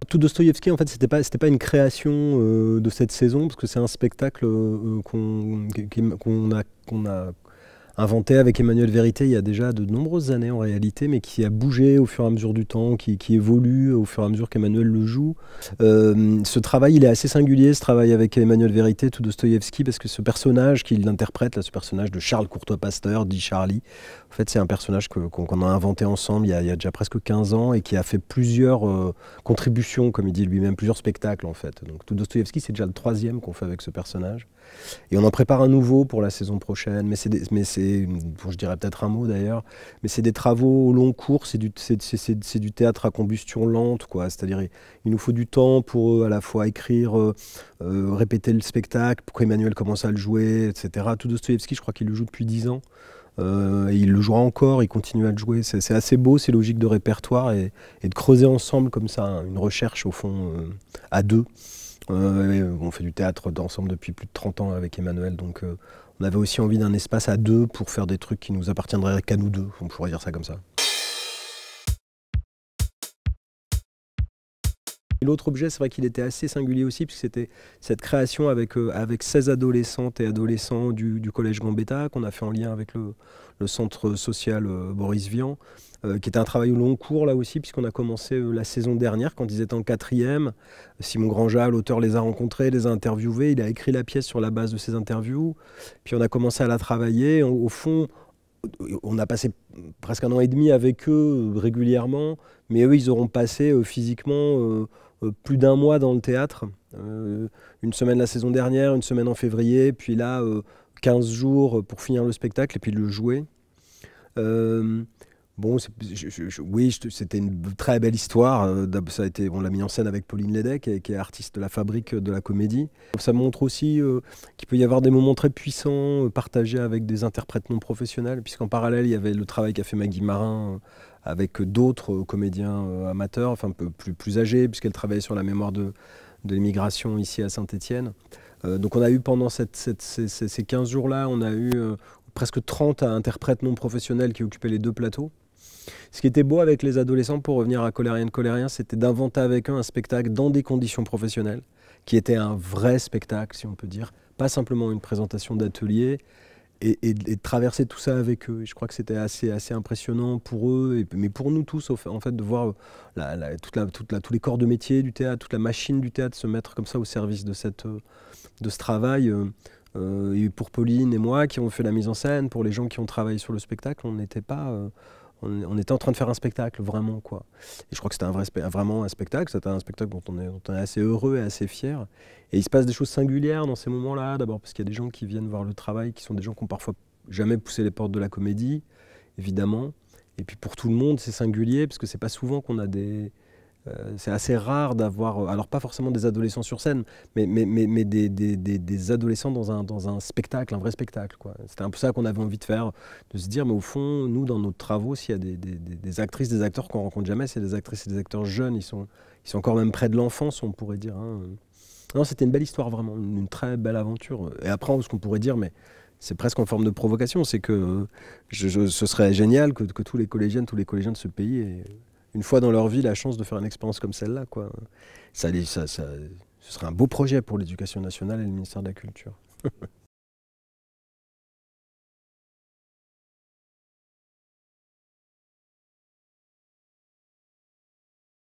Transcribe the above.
Tout Dostoïevski, en fait, c'était pas une création de cette saison, parce que c'est un spectacle qu'on a inventé avec Emmanuel Vérité il y a déjà de nombreuses années en réalité, mais qui a bougé au fur et à mesure du temps, qui évolue au fur et à mesure qu'Emmanuel le joue. Ce travail, il est assez singulier, ce travail avec Emmanuel Vérité, tout Dostoïevski, parce que ce personnage qu'il interprète, là, ce personnage de Charles Courtois-Pasteur, dit Charlie, en fait, c'est un personnage qu'on a inventé ensemble il y a déjà presque 15 ans et qui a fait plusieurs contributions, comme il dit lui-même, plusieurs spectacles en fait. Donc tout Dostoïevski, c'est déjà le 3e qu'on fait avec ce personnage. Et on en prépare un nouveau pour la saison prochaine, mais je dirais peut-être un mot d'ailleurs, mais c'est des travaux au long cours, c'est du théâtre à combustion lente, quoi. C'est-à-dire il nous faut du temps pour à la fois écrire, répéter le spectacle, pour qu'Emmanuel commence à le jouer, etc. Tout Dostoïevski, je crois qu'il le joue depuis 10 ans. Et il le jouera encore, il continue à le jouer. C'est assez beau, c'est logique de répertoire et de creuser ensemble comme ça, hein, une recherche au fond à deux. On fait du théâtre d'ensemble depuis plus de 30 ans avec Emmanuel, donc on avait aussi envie d'un espace à deux pour faire des trucs qui nous appartiendraient qu'à nous deux, on pourrait dire ça comme ça. L'autre objet, c'est vrai qu'il était assez singulier aussi, puisque c'était cette création avec 16 adolescentes et adolescents du collège Gambetta, qu'on a fait en lien avec le centre social Boris Vian, qui était un travail au long cours là aussi, puisqu'on a commencé la saison dernière, quand ils étaient en 4e. Simon Grandjat, l'auteur, les a rencontrés, les a interviewés, il a écrit la pièce sur la base de ces interviews, puis on a commencé à la travailler. Au fond, on a passé presque 1 an et demi avec eux régulièrement, mais eux, ils auront passé physiquement plus d'1 mois dans le théâtre. Une semaine la saison dernière, une semaine en février, puis là, 15 jours pour finir le spectacle et puis le jouer. Bon, oui, c'était une très belle histoire. Ça a été, on l'a mis en scène avec Pauline Lédec, qui est artiste de la Fabrique de la Comédie. Ça montre aussi qu'il peut y avoir des moments très puissants partagés avec des interprètes non professionnels, puisqu'en parallèle, il y avait le travail qu'a fait Maggie Marin avec d'autres comédiens amateurs, enfin un peu plus âgés, puisqu'elle travaillait sur la mémoire de l'immigration ici à Saint-Étienne. Donc on a eu pendant ces 15 jours-là, on a eu presque 30 interprètes non professionnels qui occupaient les 2 plateaux. Ce qui était beau avec les adolescents, pour revenir à Colériennes, Colériens, c'était d'inventer avec eux un spectacle dans des conditions professionnelles, qui était un vrai spectacle, si on peut dire, pas simplement une présentation d'atelier, et de traverser tout ça avec eux. Et je crois que c'était assez impressionnant pour eux, mais pour nous tous, en fait, de voir tous les corps de métier du théâtre, toute la machine du théâtre se mettre comme ça au service de ce travail. Et pour Pauline et moi qui ont fait la mise en scène, pour les gens qui ont travaillé sur le spectacle, on n'était pas... on était en train de faire un spectacle, vraiment, quoi. Et je crois que c'était vraiment un spectacle. C'était un spectacle dont on est assez heureux et assez fier. Et il se passe des choses singulières dans ces moments-là. D'abord parce qu'il y a des gens qui viennent voir le travail, qui sont des gens qui n'ont parfois jamais poussé les portes de la comédie, évidemment. Et puis pour tout le monde, c'est singulier, parce que c'est pas souvent qu'on a des... c'est assez rare d'avoir, alors pas forcément des adolescents sur scène, mais des adolescents dans un spectacle, un vrai spectacle, quoi. C'était un peu ça qu'on avait envie de faire, de se dire, mais au fond, nous, dans nos travaux, s'il y a des actrices, des acteurs qu'on rencontre jamais, c'est des actrices et des acteurs jeunes, ils sont encore même près de l'enfance, on pourrait dire, hein. Non, c'était une belle histoire, vraiment, une très belle aventure. Et après, ce qu'on pourrait dire, mais c'est presque en forme de provocation, c'est que ce serait génial que tous les collégiennes, tous les collégiens de ce pays aient, une fois dans leur vie, la chance de faire une expérience comme celle-là, quoi. Ce serait un beau projet pour l'éducation nationale et le ministère de la Culture.